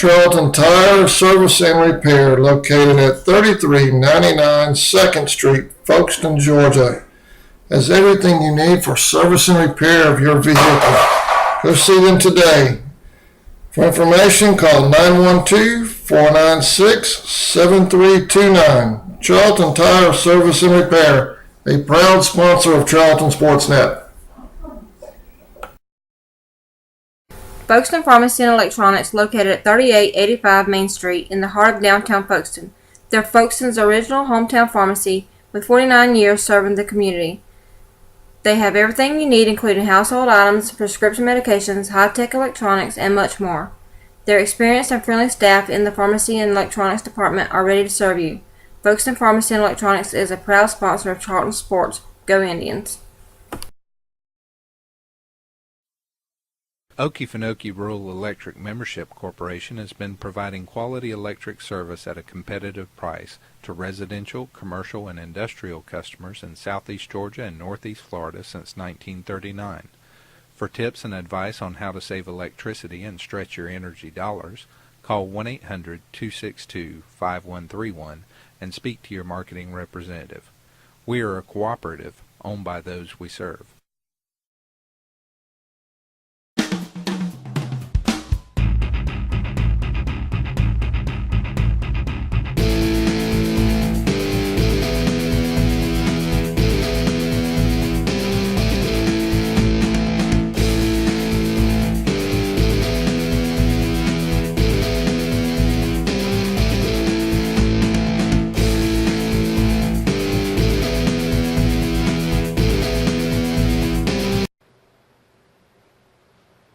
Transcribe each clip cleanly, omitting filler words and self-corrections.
Charlton Tire Service and Repair, located at 3399 2nd Street, Folkestone, Georgia, has everything you need for service and repair of your vehicle. Go see them today. For information, call 912-496-7329. Charlton Tire Service and Repair, a proud sponsor of Charlton Sportsnet. Folkestone Pharmacy and Electronics, located at 3885 Main Street in the heart of downtown Folkestone. They're Folkestone's original hometown pharmacy with 49 years serving the community. They have everything you need, including household items, prescription medications, high-tech electronics, and much more. Their experienced and friendly staff in the pharmacy and electronics department are ready to serve you. Folkestone Pharmacy and Electronics is a proud sponsor of Charlton Sports. Go Indians! Okefenokee Rural Electric Membership Corporation has been providing quality electric service at a competitive price to residential, commercial, and industrial customers in southeast Georgia and northeast Florida since 1939. For tips and advice on how to save electricity and stretch your energy dollars, call 1-800-262-5131 and speak to your marketing representative. We are a cooperative owned by those we serve.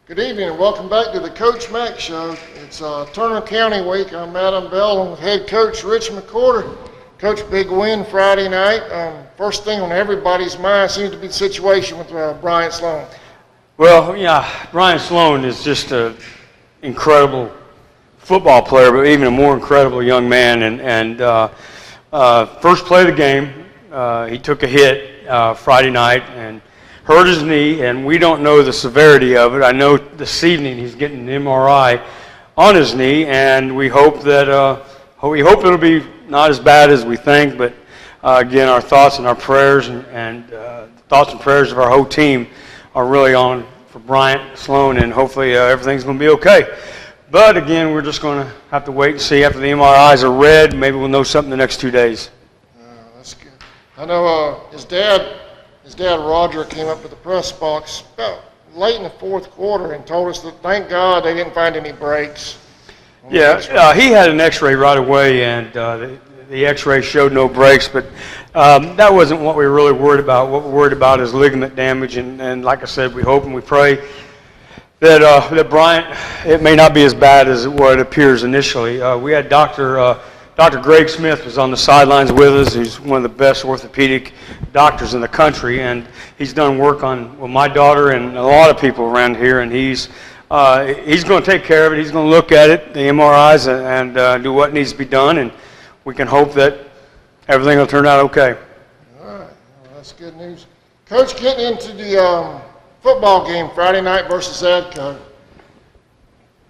Good evening and welcome back to the Coach Mack Show. It's Turner County week. I'm Adam Bell and with head coach Rich McCorder. Coach, big win Friday night. First thing on everybody's mind seems to be the situation with Brian Sloan. Well, yeah, Brian Sloan is just an incredible football player, but even a more incredible young man. And first play of the game, he took a hit Friday night and hurt his knee, and we don't know the severity of it. I know this evening he's getting an MRI on his knee, and we hope that it'll be not as bad as we think. But again, our thoughts and our prayers and thoughts and prayers of our whole team are really on for Bryant Sloan, and hopefully everything's going to be okay. But again, we're just going to have to wait and see after the MRIs are read. Maybe we'll know something the next 2 days. That's good. I know his dad Roger came up to the press box about late in the fourth quarter and told us that thank God they didn't find any breaks. Yeah, he had an x-ray right away, and the x-ray showed no breaks, but that wasn't what we were really worried about. What we're worried about is ligament damage, and like I said, we hope and we pray that Bryant, it may not be as bad as what it appears initially. We had Dr. Greg Smith was on the sidelines with us. He's one of the best orthopedic doctors in the country, and he's done work on my daughter and a lot of people around here, and he's going to take care of it. He's going to look at it, the MRIs, and do what needs to be done, and we can hope that everything will turn out okay. All right. Well, that's good news. Coach, getting into the football game Friday night versus Adco.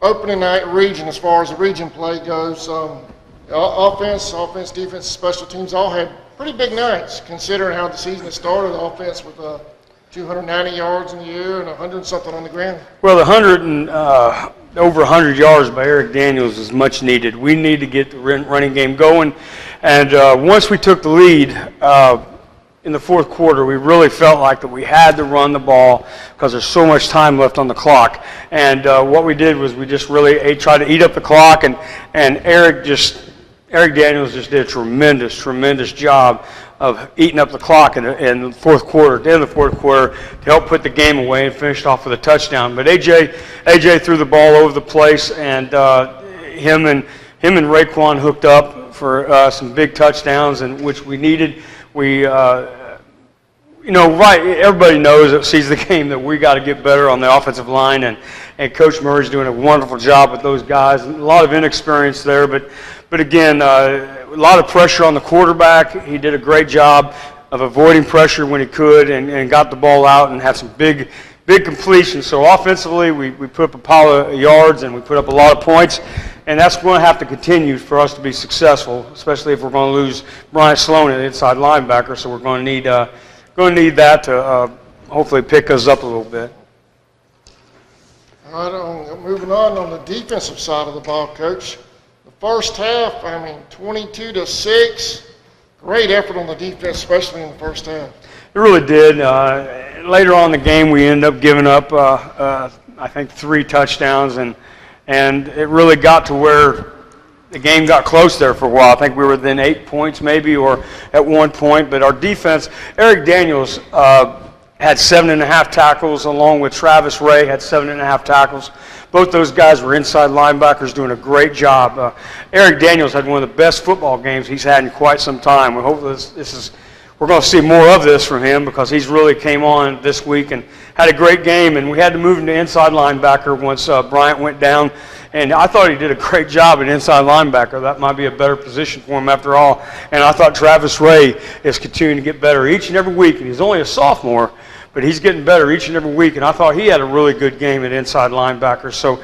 Opening night region, as far as the region play goes, offense, defense, special teams all had pretty big nights considering how the season had started. The offense with 290 yards in the air and 100 something on the ground. Well, over 100 yards by Eric Daniels is much needed. We need to get the running game going. And once we took the lead in the fourth quarter, we really felt like that we had to run the ball because there's so much time left on the clock. And what we did was we just really tried to eat up the clock, and Eric Daniels just did a tremendous job of eating up the clock in the fourth quarter, at the end of the fourth quarter, to help put the game away and finished off with a touchdown. But AJ threw the ball over the place, and him and Raekwon hooked up for some big touchdowns, and which we needed. Everybody knows that sees the game that we got to get better on the offensive line, and Coach Murray's doing a wonderful job with those guys. A lot of inexperience there, but again, a lot of pressure on the quarterback. He did a great job of avoiding pressure when he could, and got the ball out and had some big big completion. So offensively, we put up a pile of yards and we put up a lot of points, and that's going to have to continue for us to be successful, especially if we're going to lose Brian Sloan, an inside linebacker. So we're going to need that to hopefully pick us up a little bit. All right, moving on the defensive side of the ball, Coach. The first half, 22-6. Great effort on the defense, especially in the first half. It really did. Later on in the game, we ended up giving up, I think, 3 touchdowns, and it really got to where the game got close there for a while. I think we were within 8 points maybe, or at one point. But our defense, Eric Daniels had 7.5 tackles, along with Travis Ray had 7.5 tackles. Both those guys were inside linebackers doing a great job. Eric Daniels had one of the best football games he's had in quite some time. We hope we're going to see more of this from him, because he's really came on this week and had a great game. And we had to move him to inside linebacker once Bryant went down. And I thought he did a great job at inside linebacker. That might be a better position for him after all. And I thought Travis Ray is continuing to get better each and every week. And he's only a sophomore, but he's getting better each and every week. And I thought he had a really good game at inside linebacker. So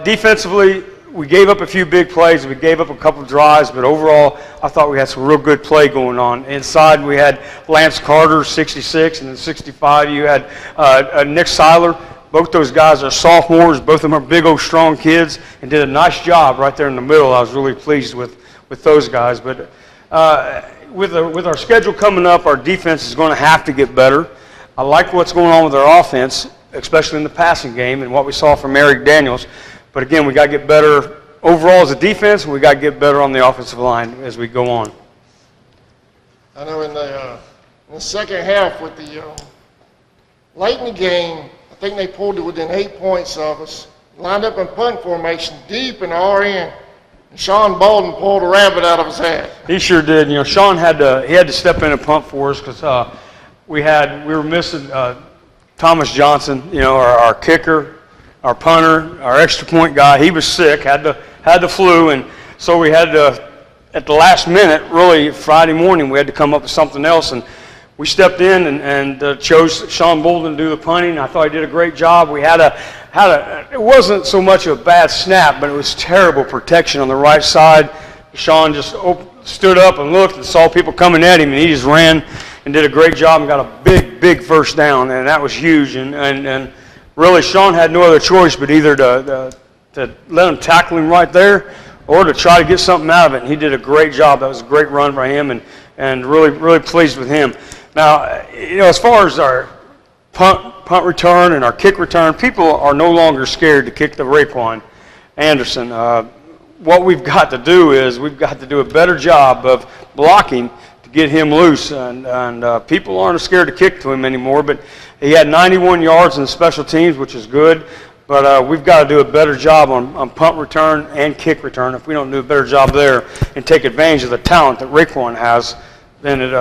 defensively, we gave up a few big plays. We gave up a couple of drives, but overall, I thought we had some real good play going on. Inside, we had Lance Carter, 66, and then 65, you had Nick Seiler. Both those guys are sophomores. Both of them are big old strong kids, and did a nice job right there in the middle. I was really pleased with those guys. But with our schedule coming up, our defense is going to have to get better. I like what's going on with our offense, especially in the passing game, and what we saw from Eric Daniels. But again, we got to get better overall as a defense, and we got to get better on the offensive line as we go on. I know in the second half with the late in the game, I think they pulled it within 8 points of us. Lined up in punt formation deep in our end, and Sean Bolden pulled a rabbit out of his hat. He sure did. You know, Sean had to step in and punt for us, because we were missing Thomas Johnson, you know, our kicker, our punter, our extra point guy. He was sick, had the flu, and so we had to, at the last minute, really Friday morning, we had to come up with something else, and we stepped in and chose Sean Bolden to do the punting. I thought he did a great job. We had it wasn't so much a bad snap, but it was terrible protection on the right side. Sean just stood up and looked and saw people coming at him, and he just ran and did a great job and got a big first down, and that was huge. And really, Sean had no other choice but either to let him tackle him right there, or to try to get something out of it. And he did a great job. That was a great run by him, and really pleased with him. Now, you know, as far as our punt return and our kick return, people are no longer scared to kick the Raekwon Anderson. What we've got to do is we've got to do a better job of blocking to get him loose, and people aren't scared to kick to him anymore. But he had 91 yards in special teams, which is good. But we've got to do a better job on punt return and kick return. If we don't do a better job there and take advantage of the talent that Raekwon has, then it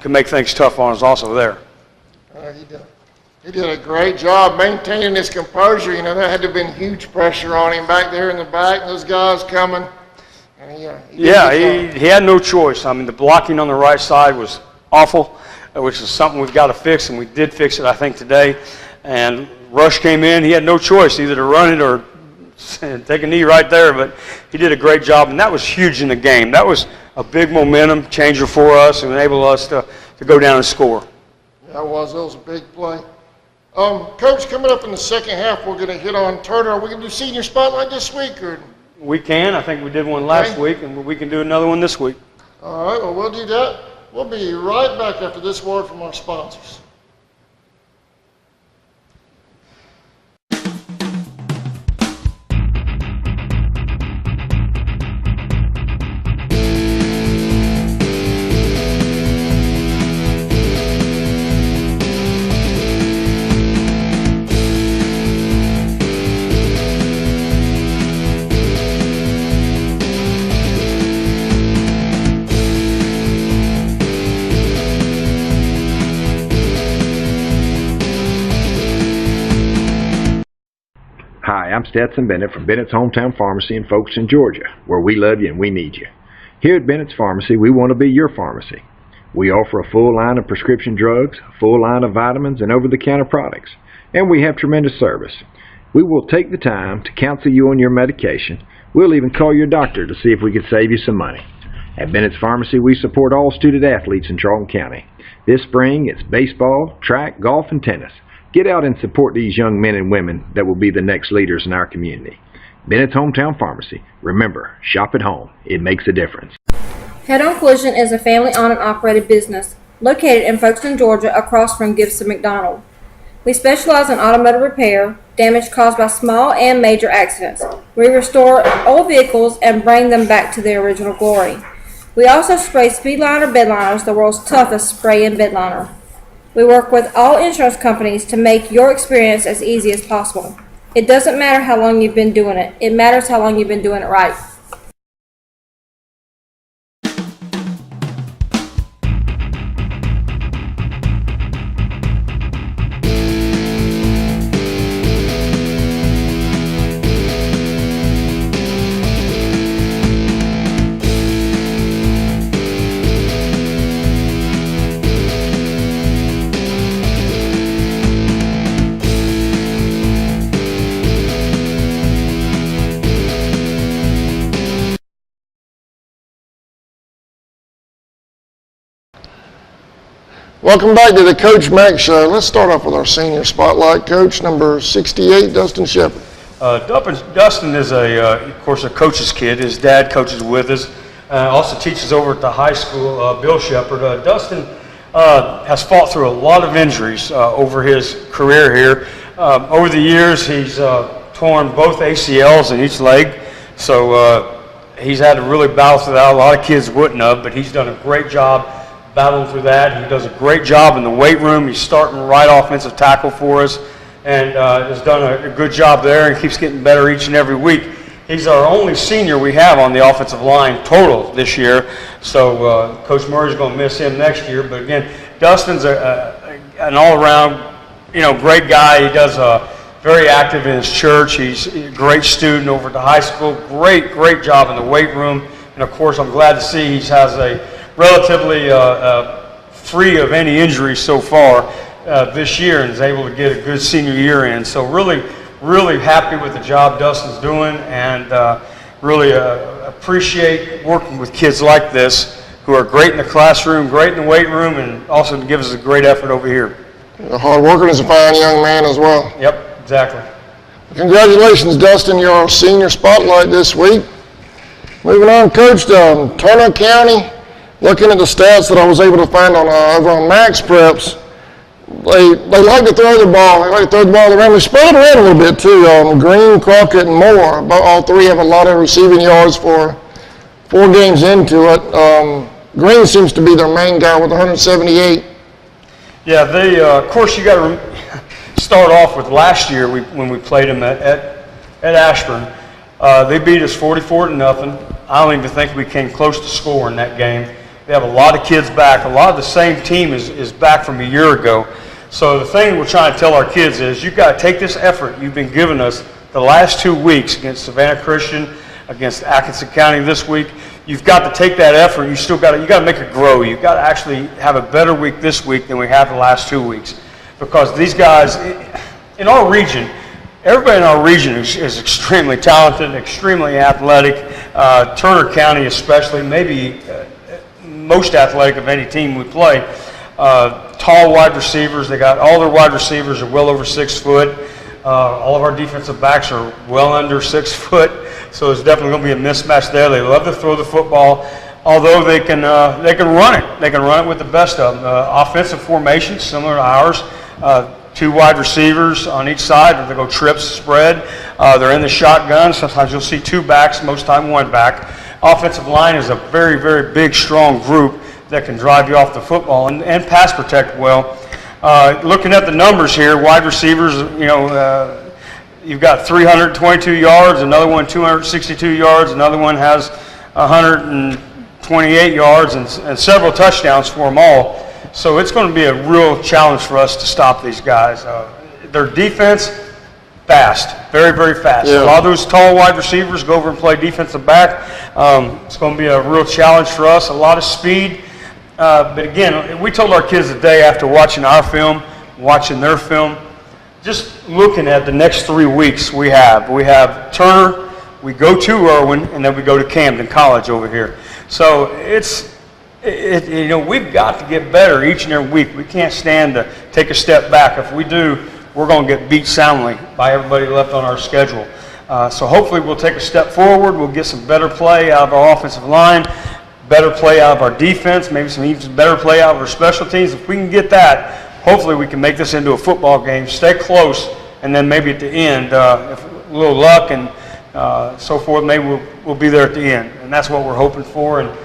can make things tough on us also there. He did a great job maintaining his composure. You know, there had to have been huge pressure on him back there in the back. Those guys coming. And he had no choice. I mean, the blocking on the right side was awful, which is something we've got to fix, and we did fix it, I think, today. And Rush came in. He had no choice either to run it or take a knee right there, but he did a great job, and that was huge in the game. That was a big momentum changer for us and enabled us to go down and score. Yeah, it was a big play. Coach, coming up in the second half, we're going to hit on Turner. Are we going to do Senior Spotlight this week? Or? We can. I think we did one last week, and we can do another one this week. All right, well, we'll do that. We'll be right back after this word from our sponsors. Hi, I'm Stetson Bennett from Bennett's Hometown Pharmacy in Folkestone, Georgia, where we love you and we need you. Here at Bennett's Pharmacy, we want to be your pharmacy. We offer a full line of prescription drugs, a full line of vitamins, and over-the-counter products. And we have tremendous service. We will take the time to counsel you on your medication. We'll even call your doctor to see if we can save you some money. At Bennett's Pharmacy, we support all student athletes in Charlton County. This spring, it's baseball, track, golf, and tennis. Get out and support these young men and women that will be the next leaders in our community. Bennett's Hometown Pharmacy. Remember, shop at home. It makes a difference. Head On Collision is a family-owned and operated business located in Folkestone, Georgia, across from Gibson McDonald. We specialize in automotive repair, damage caused by small and major accidents. We restore old vehicles and bring them back to their original glory. We also spray Speedliner bed liners, the world's toughest spray and bed liner. We work with all insurance companies to make your experience as easy as possible. It doesn't matter how long you've been doing it. It matters how long you've been doing it right. Welcome back to the Coach Mac Show. Let's start off with our senior spotlight coach, number 68, Dustin Shepherd. Dustin is, of course, a coach's kid. His dad coaches with us. Also teaches over at the high school, Bill Shepherd. Dustin has fought through a lot of injuries over his career here. Over the years, he's torn both ACLs in each leg. So he's had to really battle through that. A lot of kids wouldn't have, but he's done a great job battling through that. He does a great job in the weight room. He's starting right offensive tackle for us and has done a good job there and keeps getting better each and every week. He's our only senior we have on the offensive line total this year, so Coach Murray's going to miss him next year. But again, Dustin's an all-around, great guy. He does very active in his church. He's a great student over at the high school. Great job in the weight room. And of course, I'm glad to see he has a relatively free of any injuries so far this year and is able to get a good senior year in. So really happy with the job Dustin's doing and really appreciate working with kids like this who are great in the classroom, great in the weight room, and also give us a great effort over here. A hard worker and is a fine young man as well. Yep, exactly. Congratulations, Dustin. You're our senior spotlight this week. Moving on, Coach, Turner County. Looking at the stats that I was able to find on over on Max Preps, they like to throw the ball. They like to throw the ball around. They spread it around a little bit too. Green, Crockett, and Moore. All three have a lot of receiving yards for 4 games into it. Green seems to be their main guy with 178. Yeah, they of course you got to start off with last year when we played them at Ashburn. They beat us 44-0. I don't even think we came close to scoring that game. They have a lot of kids back. A lot of the same team is back from a year ago. So the thing we're trying to tell our kids is you've got to take this effort you've been giving us the last 2 weeks against Savannah Christian, against Atkinson County this week. You've got to take that effort. You got to make it grow. You've got to actually have a better week this week than we have the last 2 weeks, because these guys in our region, everybody in our region is extremely talented, extremely athletic. Turner County especially, maybe most athletic of any team we play. Tall wide receivers. They got all their wide receivers are well over 6 foot. All of our defensive backs are well under 6 foot. So there's definitely going to be a mismatch there. They love to throw the football, although they can run it. They can run it with the best of them. Offensive formation similar to ours. 2 wide receivers on each side. They go trips, spread. They're in the shotgun. Sometimes you'll see 2 backs, most time 1 back. Offensive line is a very big, strong group that can drive you off the football and pass protect well. Looking at the numbers here, wide receivers, you've got 322 yards, another one 262 yards, another one has 128 yards and several touchdowns for them all. So it's going to be a real challenge for us to stop these guys. Their defense, fast, very fast. Yeah. A lot of those tall wide receivers go over and play defensive back. It's going to be a real challenge for us. A lot of speed. But again, we told our kids today after watching our film, watching their film, just looking at the next 3 weeks we have Turner, we go to Irwin, and then we go to Camden College over here. So we've got to get better each and every week. We can't stand to take a step back. If we do, we're going to get beat soundly by everybody left on our schedule. So hopefully we'll take a step forward. We'll get some better play out of our offensive line, better play out of our defense, maybe some even better play out of our special teams. If we can get that, hopefully we can make this into a football game, stay close, and then maybe at the end, if a little luck and so forth, maybe we'll be there at the end. And that's what we're hoping for. And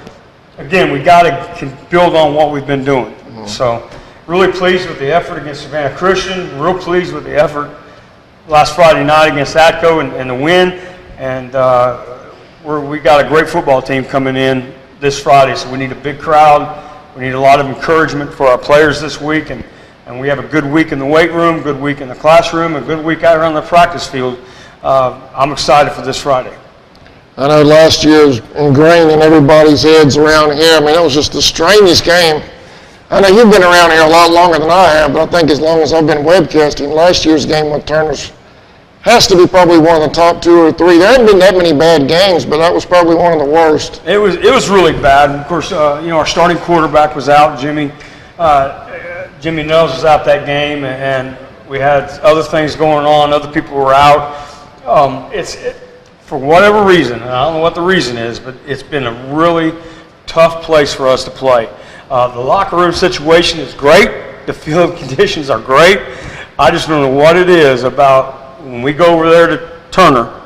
again, we got to build on what we've been doing. Mm-hmm. So really pleased with the effort against Savannah Christian, real pleased with the effort last Friday night against Atco and the win. And we got a great football team coming in this Friday, so we need a big crowd. We need a lot of encouragement for our players this week, and we have a good week in the weight room, good week in the classroom, a good week out around the practice field. I'm excited for this Friday. I know last year was ingrained in everybody's heads around here. I mean, it was just the strangest game. I know you've been around here a lot longer than I have, but I think as long as I've been webcasting, last year's game with Turner's has to be probably one of the top 2 or 3. There haven't been that many bad games, but that was probably one of the worst. It was really bad. Of course, our starting quarterback was out, Jimmy. Jimmy Nels was out that game, and we had other things going on. Other people were out. For whatever reason, and I don't know what the reason is, but it's been a really tough place for us to play. The locker room situation is great. The field conditions are great. I just don't know what it is about when we go over there to Turner,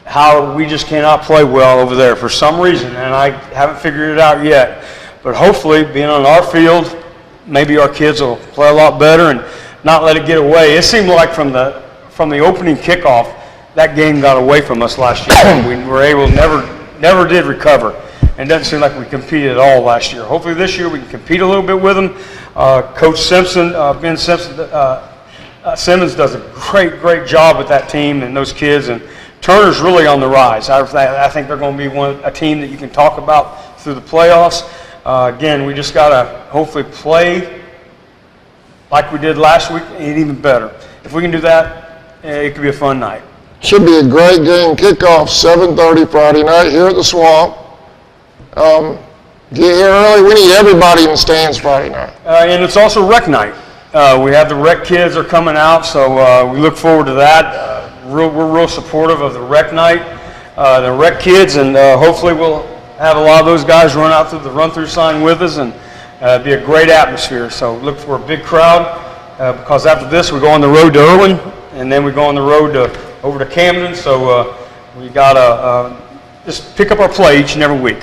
how we just cannot play well over there for some reason, and I haven't figured it out yet. But hopefully, being on our field, maybe our kids will play a lot better and not let it get away. It seemed like from the opening kickoff, that game got away from us last year. We were able, never did recover. And it doesn't seem like we competed at all last year. Hopefully this year we can compete a little bit with them. Coach Simpson, Ben Simpson, Simmons does a great job with that team and those kids. And Turner's really on the rise. I think they're going to be a team that you can talk about through the playoffs. Again, we just got to hopefully play like we did last week and even better. If we can do that, it could be a fun night. Should be a great game. Kickoff 7:30 Friday night here at the Swamp. Get here early. We need everybody in the stands Friday night. And it's also rec night. We have the rec kids are coming out, so we look forward to that. We're real supportive of the rec night, the rec kids, and hopefully we'll have a lot of those guys run out through the run-through sign with us, and be a great atmosphere. So look for a big crowd because after this we go on the road to Irwin, and then we go on the road over to Camden. So we gotta just pick up our play each and every week.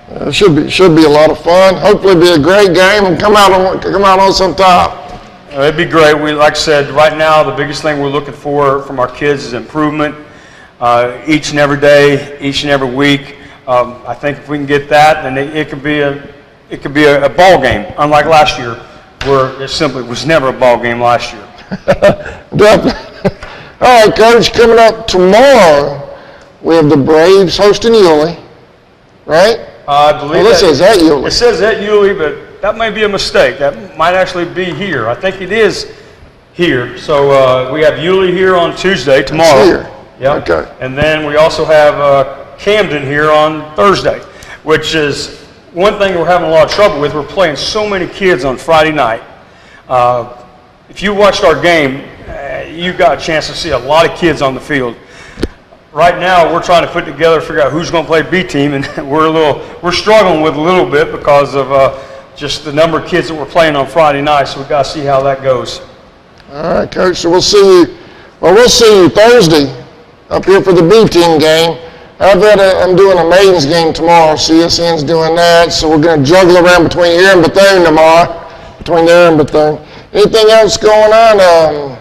It should be a lot of fun. Hopefully, be a great game and come out on some top. It'd be great. Like I said, right now the biggest thing we're looking for from our kids is improvement each and every day, each and every week. I think if we can get that, then it could be a ball game. Unlike last year, where it simply was never a ball game last year. Definitely. All right, Coach. Coming up tomorrow, we have the Braves hosting Yulee, right? I believe it says at Yulee. It says at Yulee, but that may be a mistake. That might actually be here. I think it is here. So we have Yulee here on Tuesday, tomorrow. It's here. Yep. Okay. And then we also have Camden here on Thursday, which is one thing we're having a lot of trouble with. We're playing so many kids on Friday night. If you watched our game, you got a chance to see a lot of kids on the field. Right now, we're trying to figure out who's going to play B team, and we're struggling with a little bit because of just the number of kids that we're playing on Friday night. So we got to see how that goes. All right, Coach. So we'll see you. Well, we'll see you Thursday up here for the B team game. I'm doing a maidens game tomorrow. CSN's doing that, so we're going to juggle around between here and Bethune tomorrow. Between there and Bethune. Anything else going on?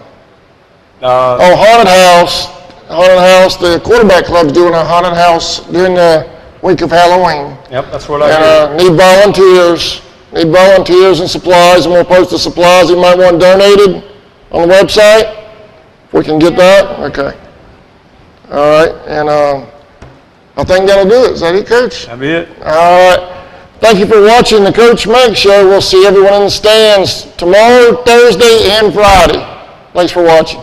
Haunted house. Haunted house. The quarterback club's doing a haunted house during the week of Halloween. Yep, that's what I heard. Need volunteers. Need volunteers and supplies. I'm going to post the supplies you might want donated on the website. If we can get that. Okay. All right. And I think that'll do it. Is that it, Coach? That'll be it. All right. Thank you for watching the Coach Meg Show. We'll see everyone in the stands tomorrow, Thursday, and Friday. Thanks for watching.